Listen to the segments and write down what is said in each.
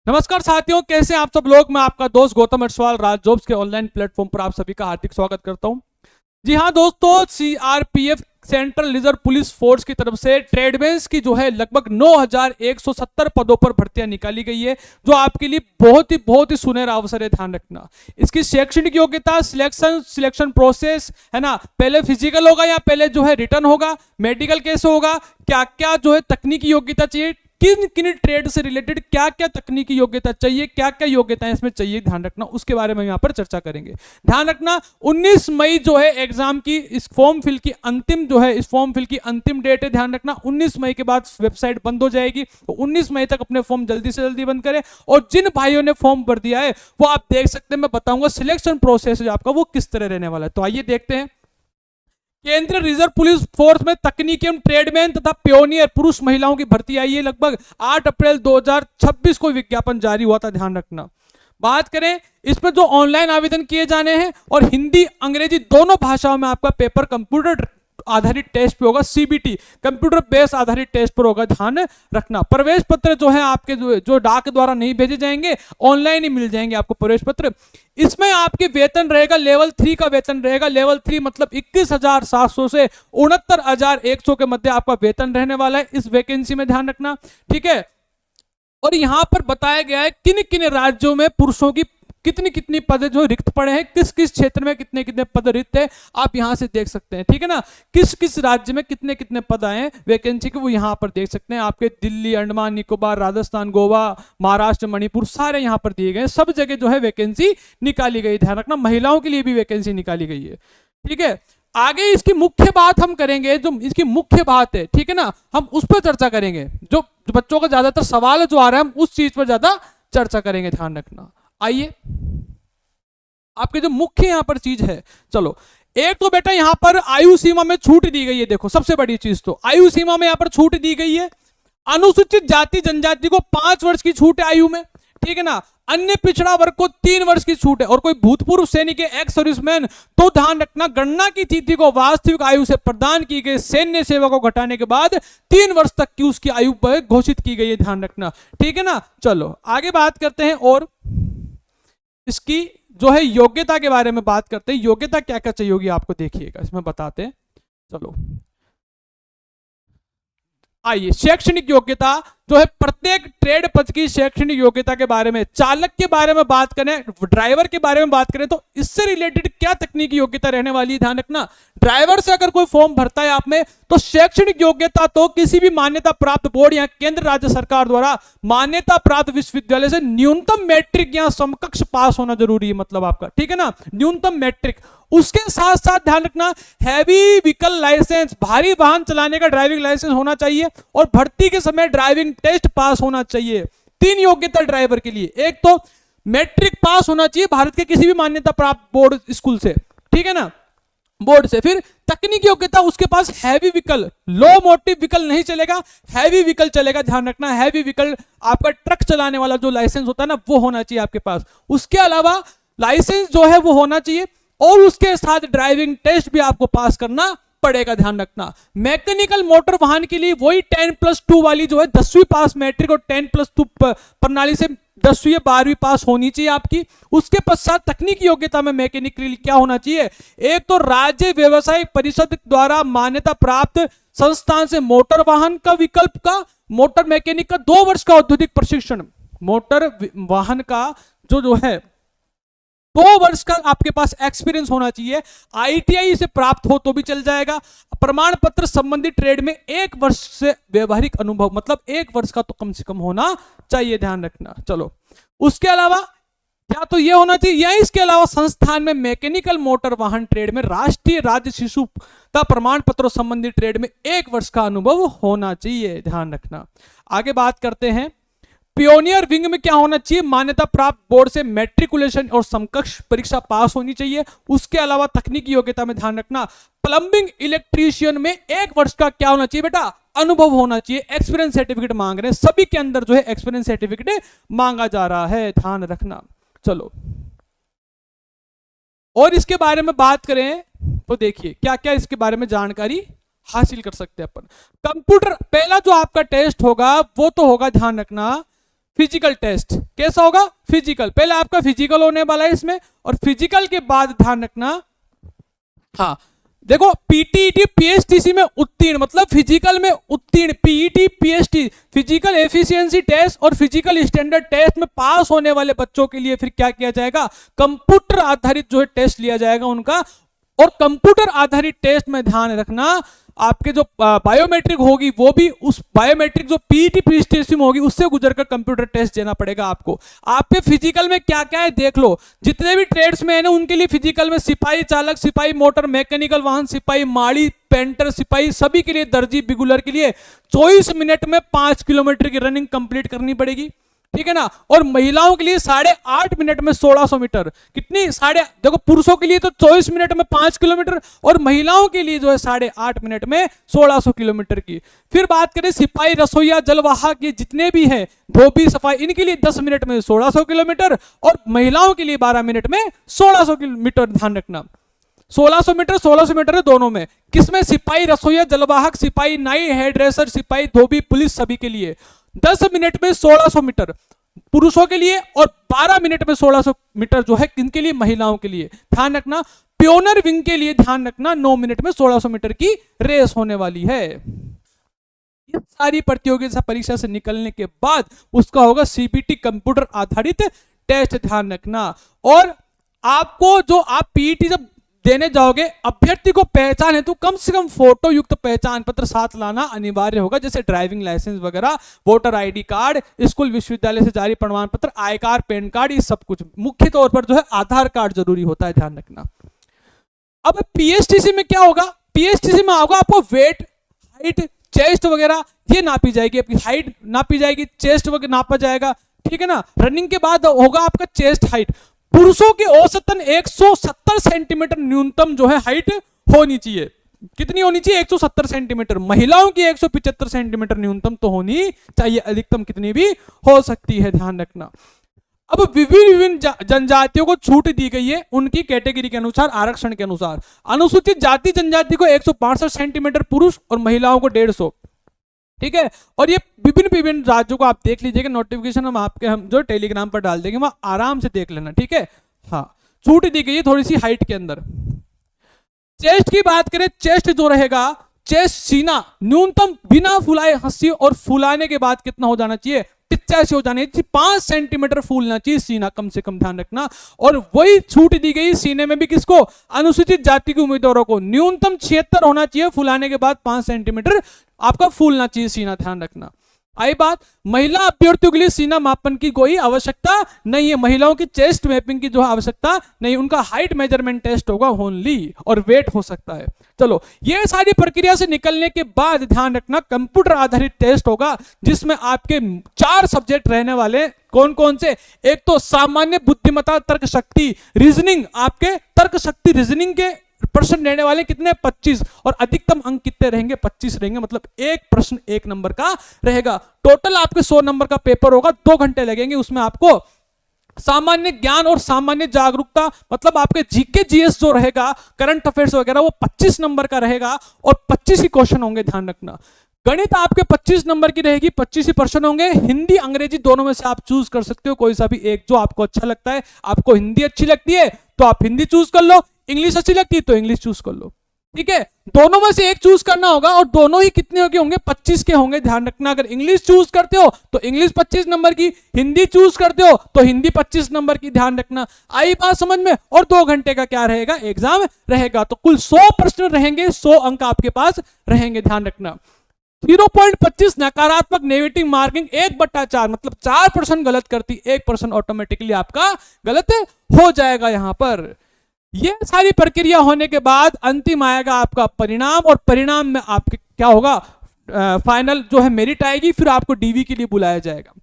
नमस्कार साथियों, कैसे हैं आप सब लोग। मैं आपका दोस्त गौतम अटसवाल राज जॉब्स के ऑनलाइन प्लेटफॉर्म पर आप सभी का हार्दिक स्वागत करता हूं। जी हां दोस्तों, CRPF central reserve police force की तरफ से ट्रेडमेंस की जो है लगभग 9170 पदों पर भर्तियां निकाली गई है, जो आपके लिए बहुत ही सुनहरा अवसर है। ध्यान रखना, इसकी शैक्षणिक योग्यता, सिलेक्शन प्रोसेस है ना, पहले फिजिकल होगा या पहले जो है रिटर्न होगा, मेडिकल कैसे होगा, क्या क्या जो है तकनीकी योग्यता चाहिए, किन किन ट्रेड से रिलेटेड क्या क्या तकनीकी योग्यता चाहिए, क्या क्या योग्यताएं इसमें चाहिए, ध्यान रखना, उसके बारे में यहां पर चर्चा करेंगे। ध्यान रखना 19 मई जो है एग्जाम की इस फॉर्म फिल की अंतिम डेट है। ध्यान रखना 19 मई के बाद वेबसाइट बंद हो जाएगी, तो 19 मई तक अपने फॉर्म जल्दी से जल्दी बंद करें। और जिन भाइयों ने फॉर्म भर दिया है वो आप देख सकते हैं, मैं बताऊंगा सिलेक्शन प्रोसेस आपका वो किस तरह रहने वाला है। तो आइए देखते हैं। केंद्रीय रिजर्व पुलिस फोर्स में तकनीकी एवं ट्रेडमैन तथा पियोनियर पुरुष महिलाओं की भर्ती आई है। लगभग 8 अप्रैल 2026 को विज्ञापन जारी हुआ था। ध्यान रखना, बात करें इसमें जो ऑनलाइन आवेदन किए जाने हैं और हिंदी अंग्रेजी दोनों भाषाओं में आपका पेपर कंप्यूटर आधारित टेस्ट पे होगा, सीबीटी कंप्यूटर बेस आधारित टेस्ट पर होगा। ध्यान रखना, प्रवेश पत्र जो है आपके जो डाक द्वारा नहीं भेजे जाएंगे, ऑनलाइन ही मिल जाएंगे आपको प्रवेश पत्र। इसमें आपके वेतन रहेगा लेवल 3 का वेतन रहेगा। लेवल 3 मतलब 21,700 से 69,100 के मध्य आपका वेतन रहने वाला है इस वैकेंसी में। ध्यान रखना, ठीक है। और यहां पर बताया गया है किन किन राज्यों में पुरुषों की कितनी कितनी पद जो रिक्त पड़े हैं, किस किस क्षेत्र में कितने कितने पद रिक्त है, आप यहां से देख सकते हैं। ठीक है ना, किस किस राज्य में कितने कितने पद आए हैं वैकेंसी के, वो यहां पर देख सकते हैं। आपके दिल्ली, अंडमान निकोबार, राजस्थान, गोवा, महाराष्ट्र, मणिपुर सारे यहां पर दिए गए, सब जगह जो है वैकेंसी निकाली गई। ध्यान रखना, महिलाओं के लिए भी वैकेंसी निकाली गई है। ठीक है, आगे इसकी मुख्य बात हम करेंगे, जो इसकी मुख्य बात है, ठीक है ना, हम उस पर चर्चा करेंगे। जो बच्चों का ज्यादातर सवाल जो आ रहा है हम उस चीज पर ज्यादा चर्चा करेंगे। ध्यान रखना, आइए आपके जो मुख्य यहां पर चीज है, चलो एक तो बेटा यहां पर आयु सीमा में छूट दी गई है। देखो सबसे बड़ी चीज तो आयु सीमा में यहां पर छूट दी गई है। अनुसूचित जाति जनजाति को 5 वर्ष की छूट है आयु में, ठीक है ना। अन्य पिछड़ा वर्ग को 3 वर्ष की छूट है। और कोई भूतपूर्व सैनिक एक्स सर्विसमैन, तो ध्यान रखना गणना की तिथि को वास्तविक आयु से प्रदान की गई सैन्य सेवा को घटाने के बाद 3 वर्ष तक की उसकी आयु पर घोषित की गई है। ध्यान रखना, ठीक है ना। चलो आगे बात करते हैं और इसकी जो है योग्यता के बारे में बात करते हैं। योग्यता क्या क्या चाहिए होगी आपको, देखिएगा इसमें बताते हैं। चलो आइए, शैक्षणिक योग्यता जो है प्रत्येक ट्रेड पद की शैक्षणिक योग्यता के बारे में, चालक के बारे में बात करें, ड्राइवर के बारे में बात करें तो इससे रिलेटेड क्या तकनीकी योग्यता रहने वाली है। ध्यान रखना, ड्राइवर से अगर कोई फॉर्म भरता है आप में, तो शैक्षणिक योग्यता तो किसी भी मान्यता प्राप्त बोर्ड या केंद्र राज्य सरकार द्वारा मान्यता प्राप्त विश्वविद्यालय से न्यूनतम मैट्रिक या समकक्ष पास होना जरूरी है, मतलब आपका, ठीक है ना, न्यूनतम मैट्रिक। उसके साथ साथ ध्यान रखना हैवी व्हीकल लाइसेंस, भारी वाहन चलाने का ड्राइविंग लाइसेंस होना चाहिए और भर्ती के समय ड्राइविंग टेस्ट पास होना चाहिए। 3 योग्यता ड्राइवर के लिए, एक तो मैट्रिक पास होना चाहिए भारत के किसी भी मान्यता प्राप्त बोर्ड स्कूल से, ठीक है ना, बोर्ड से। फिर तकनीकी योग्यता, उसके पास हैवी व्हीकल, लो मोटिव व्हीकल नहीं चलेगा, हैवी व्हीकल चलेगा। ध्यान रखना, हैवी व्हीकल आपका ट्रक चलाने वाला जो लाइसेंस होता है ना, वो होना चाहिए आपके पास। उसके अलावा लाइसेंस जो है वो होना चाहिए और उसके साथ ड्राइविंग टेस्ट भी आपको पास करना पड़ेगा। ध्यान रखना, मैकेनिकल मोटर वाहन के लिए वही 10+2 वाली जो है 10वीं पास मैट्रिक और 10+2 प्रणाली से 10वीं 12वीं पास होनी चाहिए आपकी। उसके पश्चात तकनीकी योग्यता में मैकेनिक के लिए क्या होना चाहिए, एक तो राज्य व्यवसायिक परिषद द्वारा मान्यता प्राप्त संस्थान से मोटर वाहन का विकल्प का, मोटर मैकेनिक का 2 वर्ष का औद्योगिक प्रशिक्षण, मोटर वाहन का जो है 2 वर्ष का आपके पास एक्सपीरियंस होना चाहिए। आईटीआई से प्राप्त हो तो भी चल जाएगा। प्रमाण पत्र संबंधित ट्रेड में 1 वर्ष से व्यवहारिक अनुभव, मतलब 1 वर्ष का तो कम से कम होना चाहिए। ध्यान रखना, चलो उसके अलावा क्या तो ये होना चाहिए, या इसके अलावा संस्थान में मैकेनिकल मोटर वाहन ट्रेड में राष्ट्रीय राज्य शिशुता प्रमाण पत्रों संबंधित ट्रेड में 1 वर्ष का अनुभव होना चाहिए। ध्यान रखना, आगे बात करते हैं। पियोनियर विंग में क्या होना चाहिए, मान्यता प्राप्त बोर्ड से मैट्रिकुलेशन और समकक्ष परीक्षा पास होनी चाहिए। उसके अलावा तकनीकी योग्यता में ध्यान रखना, प्लम्बिंग इलेक्ट्रीशियन में 1 वर्ष का क्या होना चाहिए बेटा, अनुभव होना चाहिए। एक्सपीरियंस सर्टिफिकेट मांग रहे हैं, सभी के अंदर जो है एक्सपीरियंस सर्टिफिकेट मांगा जा रहा है। ध्यान रखना, चलो और इसके बारे में बात करें तो देखिए क्या क्या इसके बारे में जानकारी हासिल कर सकते हैं अपन। कंप्यूटर, पहला जो आपका टेस्ट होगा वो तो होगा, ध्यान रखना, फिजिकल टेस्ट। कैसा होगा? फिजिकल। पहले आपका फिजिकल होने वाला है इसमें, और फिजिकल के बाद ध्यान रखना, हाँ देखो पीटीईटी पीएचटीसी में उत्तीर्ण, मतलब फिजिकल में उत्तीर्ण, PET PHT physical efficiency test और फिजिकल स्टैंडर्ड टेस्ट में पास होने वाले बच्चों के लिए फिर क्या किया जाएगा? कंप्यूटर आधारित जो है टेस्ट लिया जाएगा उनका। और कंप्यूटर आधारित टेस्ट में ध्यान रखना, आपके जो बायोमेट्रिक होगी वो भी उस बायोमेट्रिक जो पीईटी पीएचटी में होगी उससे गुजरकर कंप्यूटर टेस्ट देना पड़ेगा आपको। आपके फिजिकल में क्या क्या है देख लो, जितने भी ट्रेड्स में है ना उनके लिए फिजिकल में सिपाही चालक, सिपाही मोटर, मैकेनिकल वाहन, सिपाही माड़ी, पेंटर, सिपाही, सभी के लिए, दर्जी, बिगुलर के लिए 24 मिनट में 5 किलोमीटर की रनिंग कंप्लीट करनी पड़ेगी, ठीक है ना। और महिलाओं के लिए 8.5 मिनट में 1600 मीटर, कितनी देखो पुरुषों के लिए तो 24 मिनट में 5 किलोमीटर और महिलाओं के लिए जो है 8.5 मिनट में 1600 किलोमीटर की। फिर बात करें सिपाही, रसोईया, जलवाहक, ये जितने भी हैं, धोबी, सफाई, इनके लिए 10 मिनट में 1600 किलोमीटर और महिलाओं के लिए 12 मिनट में 1600 किलोमीटर। ध्यान रखना 1600 मीटर है दोनों में। किसमें? सिपाही, रसोईया, जलवाहक, सिपाही, नाई, हेयर ड्रेसर, सिपाही, धोबी, पुलिस, सभी के लिए 10 मिनट में 1600 मीटर पुरुषों के लिए और 12 मिनट में 1600 मीटर जो है किनके लिए? महिलाओं के लिए। ध्यान रखना प्योनर विंग के लिए ध्यान रखना 9 मिनट में 1600 मीटर की रेस होने वाली है। ये सारी प्रतियोगिता परीक्षा से निकलने के बाद उसका होगा सीबीटी कंप्यूटर आधारित टेस्ट। ध्यान रखना, और आपको जो आप पीईटी जब देने जाओगे, अभ्यर्थी को पहचान है तो कम से कम फोटो युक्त पहचान पत्र साथ लाना अनिवार्य होगा, जैसे ड्राइविंग लाइसेंस वगैरह, वोटर आईडी कार्ड, स्कूल विश्वविद्यालय से जारी प्रमाण पत्र, आय कार्ड, पैन कार्ड, ये सब कुछ। मुख्य तौर पर जो है आधार कार्ड जरूरी होता है, ध्यान रखना। अब पीएचटीसी में क्या होगा? पीएचटीसी में होगा आपको वेट, हाइट, चेस्ट वगैरह ये नापी जाएगी, आपकी हाइट नापी जाएगी, चेस्ट वगैरह नापा जाएगा, ठीक है ना। रनिंग के बाद होगा आपका चेस्ट हाइट। पुरुषों के औसतन 170 सेंटीमीटर न्यूनतम जो है हाइट होनी चाहिए। कितनी होनी चाहिए? 170 सेंटीमीटर। महिलाओं की 175 सेंटीमीटर न्यूनतम तो होनी चाहिए, अधिकतम कितनी भी हो सकती है, ध्यान रखना। अब विभिन्न जनजातियों को छूट दी गई है उनकी कैटेगरी के अनुसार, आरक्षण के अनुसार। अनुसूचित जाति जनजाति को 165 सेंटीमीटर पुरुष और महिलाओं को 150, ठीक है। और ये विभिन्न राज्यों को आप देख लीजिएगा, नोटिफिकेशन हम जो टेलीग्राम पर डाल देंगे वहां आराम से देख लेना, ठीक है। हाँ, छूट दी गई है थोड़ी सी हाइट के अंदर। चेस्ट की बात करें, चेस्ट जो रहेगा, चेस्ट सीना न्यूनतम बिना फुलाए हंसी और फुलाने के बाद कितना हो जाना चाहिए? 85 हो जाना चाहिए, 5 सेंटीमीटर फूलना चाहिए सीना कम से कम, ध्यान रखना। और वही छूट दी गई सीने में भी किसको? अनुसूचित जाति के उम्मीदवारों को। न्यूनतम 76 होना चाहिए, फुलाने के बाद 5 सेंटीमीटर आपका फूलना चाहिए सीना, ध्यान रखना। आई बात, महिला अभ्यर्थियों के लिए सीना मापन की कोई आवश्यकता नहीं है, महिलाओं की चेस्ट मैपिंग की जो आवश्यकता नहीं, उनका हाइट मेजरमेंट टेस्ट होगा ओनली, और वेट हो सकता है। चलो, ये सारी प्रक्रिया से निकलने के बाद ध्यान रखना कंप्यूटर आधारित टेस्ट होगा, जिसमें आपके 4 सब्जेक्ट रहने वाले। कौन कौन से? एक तो सामान्य बुद्धिमत्ता, तर्क शक्ति, रीजनिंग। आपके तर्क शक्ति रीजनिंग के प्रश्न लेने वाले कितने? 25, और अधिकतम अंक कितने रहेंगे? 25 रहेंगे, मतलब एक प्रश्न 1 नंबर का रहेगा। टोटल आपके 100 नंबर का पेपर होगा, 2 घंटे लगेंगे। उसमें आपको सामान्य ज्ञान और सामान्य जागरूकता, मतलब आपके जीके जीएस जो रहेगा, करंट अफेयर्स वगैरह, वो 25 नंबर का रहेगा और 25 ही क्वेश्चन होंगे, ध्यान रखना। गणित आपके 25 नंबर की रहेगी, 25 ही प्रश्न होंगे। हिंदी अंग्रेजी दोनों में से आप चूज कर सकते हो, कोई सा भी एक जो आपको अच्छा लगता है। आपको हिंदी अच्छी लगती है तो आप हिंदी चूज कर लो, इंग्लिश अच्छी लगती है तो इंग्लिश चूज कर लो, ठीक है। दोनों में से एक चूज करना होगा, और दोनों ही कितने के होंगे? 25 के होंगे, ध्यान रखना। अगर इंग्लिश चूज करते हो तो इंग्लिश 25 नंबर की, हिंदी चूज करते हो तो हिंदी 25 नंबर की, ध्यान रखना। आई बात समझ में? और 2 घंटे का क्या रहेगा? एग्जाम रहेगा। तो कुल 100 प्रश्न रहेंगे, 100 अंक आपके पास रहेंगे, ध्यान रखना। 0.25 नकारात्मक नेगेटिव मार्किंग 1/4, मतलब 4% गलत करती, 1% ऑटोमेटिकली आपका गलत हो जाएगा यहां पर। ये सारी प्रक्रिया होने के बाद अंतिम आएगा आपका परिणाम, और परिणाम में आपके क्या होगा? फाइनल जो है मेरिट आएगी, फिर आपको डीवी के लिए बुलाया जाएगा।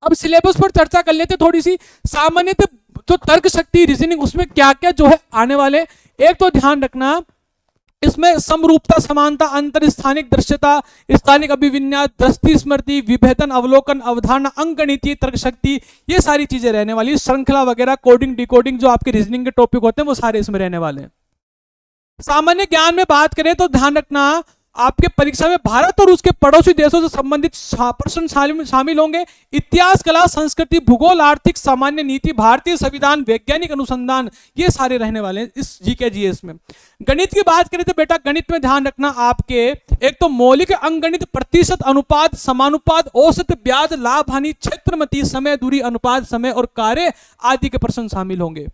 अब सिलेबस पर चर्चा कर लेते थोड़ी सी। सामान्यतः जो तर्क शक्ति, रीजनिंग, उसमें क्या क्या जो है आने वाले। एक तो ध्यान रखना, इसमें समरूपता, समानता, अंतर, स्थानिक दृश्यता, स्थानिक अभिविन्यास, दृष्टि, स्मृति, विभेदन, अवलोकन, अवधारणा, अंकगणितीय तर्क शक्ति, ये सारी चीजें रहने वाली। श्रृंखला वगैरह, कोडिंग, डिकोडिंग, जो आपके रीजनिंग के टॉपिक होते हैं वो सारे इसमें रहने वाले हैं। सामान्य ज्ञान में बात करें तो ध्यान रखना, आपके परीक्षा में भारत और उसके पड़ोसी देशों से संबंधित प्रश्न शामिल होंगे। इतिहास, कला, संस्कृति, भूगोल, आर्थिक, सामान्य नीति, भारतीय संविधान, वैज्ञानिक अनुसंधान, ये सारे रहने वाले हैं इस जीके जीएस में। गणित की बात करें तो बेटा गणित में ध्यान रखना आपके एक तो मौलिक अंकगणित, प्रतिशत, अनुपात, समानुपात, औसत, ब्याज, लाभ, हानि, क्षेत्रमति, समय, दूरी, अनुपात, समय और कार्य आदि के प्रश्न शामिल होंगे।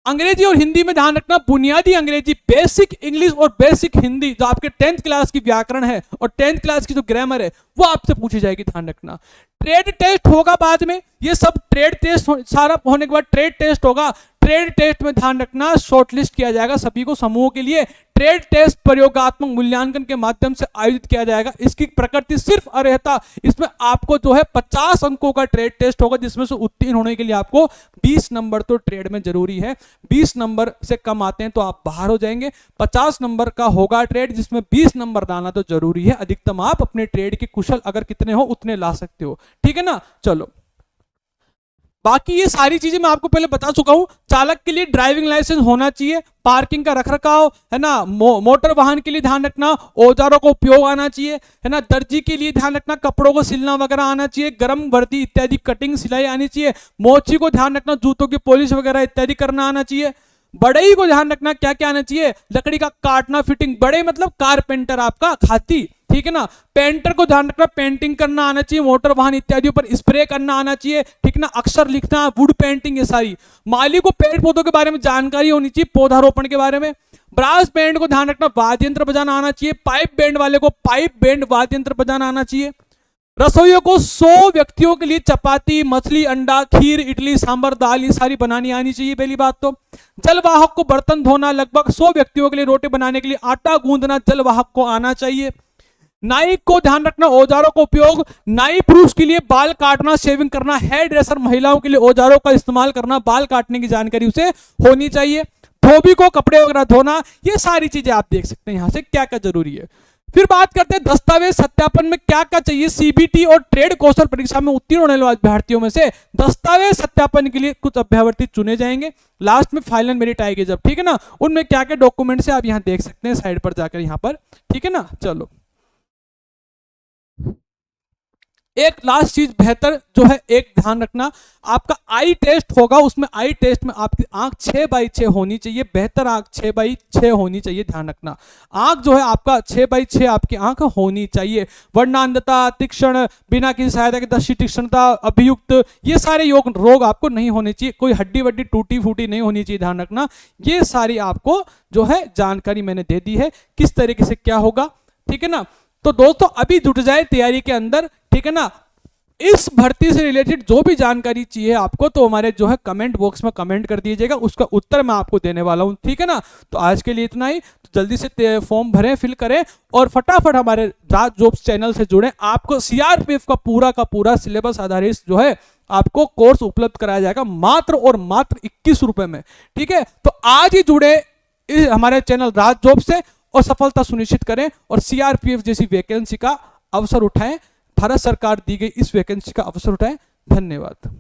अंग्रेजी और हिंदी में ध्यान रखना, बुनियादी अंग्रेजी, बेसिक इंग्लिश और बेसिक हिंदी, जो आपके 10th क्लास की व्याकरण है और 10th क्लास की जो ग्रामर है वो आपसे पूछी जाएगी, ध्यान रखना। ट्रेड टेस्ट होगा बाद में, ये सब ट्रेड टेस्ट सारा होने के बाद ट्रेड टेस्ट होगा। ट्रेड टेस्ट में ध्यान रखना शॉर्टलिस्ट किया जाएगा सभी को समूहों के लिए। ट्रेड टेस्ट प्रयोगात्मक मूल्यांकन के माध्यम से आयोजित किया जाएगा। इसकी प्रकृति सिर्फ अर्हता, इसमें आपको जो है 50 अंकों का ट्रेड टेस्ट होगा, जिसमें से उत्तीर्ण होने के लिए आपको 20 नंबर तो ट्रेड में जरूरी है। 20 नंबर से कम आते हैं तो आप बाहर हो जाएंगे। 50 नंबर का होगा ट्रेड, जिसमें 20 नंबर लाना तो जरूरी है। अधिकतम आप अपने ट्रेड के कुशल अगर कितने हो उतने ला सकते हो, ठीक है ना। चलो बाकी ये सारी चीजें मैं आपको पहले बता चुका हूं। चालक के लिए ड्राइविंग लाइसेंस होना चाहिए, पार्किंग का रखरखाव है ना, मोटर वाहन के लिए ध्यान रखना, औजारों का उपयोग आना चाहिए है ना, दर्जी के लिए ध्यान रखना, कपड़ों को सिलना वगैरह आना चाहिए, गर्म वर्दी इत्यादि कटिंग सिलाई आनी चाहिए, मोची को ध्यान रखना, जूतों की पॉलिश वगैरह इत्यादि करना आना चाहिए। बढ़ई को ध्यान रखना, क्या क्या आना चाहिए, लकड़ी का काटना, फिटिंग, बड़े मतलब कारपेंटर आपका खाती, ठीक है ना। पेंटर को ध्यान रखना, पेंटिंग करना आना चाहिए, मोटर वाहन इत्यादि पर स्प्रे करना आना चाहिए, ठीक ना, अक्षर लिखना, वुड पेंटिंग, ये सारी। माली को पेड़ पौधों के बारे में जानकारी होनी चाहिए, पौधारोपण के बारे में। ब्रास बैंड को ध्यान रखना, वाद्य यंत्र बजाना आना चाहिए। पाइप बैंड वाले को पाइप बैंड वाद्य यंत्र बजाना आना चाहिए। रसोइयों को 100 व्यक्तियों के लिए चपाती, मछली, अंडा, खीर, इडली, सांभर, दाल, ये सारी बनानी आनी चाहिए पहली बात तो। जलवाहक को बर्तन धोना, लगभग 100 व्यक्तियों के लिए रोटी बनाने के लिए आटा गूंदना जलवाहक को आना चाहिए। नाई को ध्यान रखना, औजारों का उपयोग, नाई पुरुष के लिए बाल काटना, शेविंग करना, हेयर ड्रेसर महिलाओं के लिए औजारों का इस्तेमाल करना, बाल काटने की जानकारी उसे होनी चाहिए। धोबी को कपड़े वगैरह धोना, ये सारी चीजें आप देख सकते हैं यहां से क्या क्या जरूरी है। फिर बात करते हैं दस्तावेज सत्यापन में क्या क्या चाहिए। सीबीटी और ट्रेड कौशल परीक्षा में उत्तीर्ण होने वाले अभ्यर्थियों में से दस्तावेज सत्यापन के लिए कुछ अभ्यर्थी चुने जाएंगे। लास्ट में फाइनल मेरिट आएगी जब, ठीक है ना, उनमें क्या क्या डॉक्यूमेंट्स है आप यहां देख सकते हैं साइड पर जाकर यहां पर, ठीक है ना। चलो एक लास्ट चीज बेहतर जो है, एक ध्यान रखना, आपका आई टेस्ट होगा, उसमें आई टेस्ट में आपकी आंख 6/6 होनी चाहिए, बेहतर आंख 6/6 होनी चाहिए, ध्यान रखना। आंख जो है आपका 6/6 आपकी आंख होनी चाहिए। वर्णांधता, तीक्ष्ण, बिना किसी सहायता के दृष्टि तीक्ष्णता, अभियुक्त, ये सारे रोग आपको नहीं होने चाहिए। कोई हड्डी वड्डी टूटी फूटी नहीं होनी चाहिए, ध्यान रखना। ये सारी आपको जो है जानकारी मैंने दे दी है किस तरीके से क्या होगा, ठीक है ना। तो दोस्तों अभी जुट जाए तैयारी के अंदर, ठीक है ना। इस भर्ती से रिलेटेड जो भी जानकारी चाहिए आपको तो हमारे जो है कमेंट बॉक्स में कमेंट कर दीजिएगा, उसका उत्तर मैं आपको देने वाला हूं, ठीक है ना। तो आज के लिए इतना ही, तो जल्दी से फॉर्म भरें, फिल करें और फटाफट हमारे राज जॉब्स चैनल से जुड़ें। आपको सीआरपीएफ का पूरा सिलेबस आधारित जो है आपको कोर्स उपलब्ध कराया जाएगा मात्र और मात्र 21 रुपए में, ठीक है। तो आज ही जुड़े हमारे चैनल राज जॉब से और सफलता सुनिश्चित करें और सीआरपीएफ जैसी वैकेंसी का अवसर उठाएं, भारत सरकार दी गई इस वैकेंसी का अवसर उठाएं। धन्यवाद।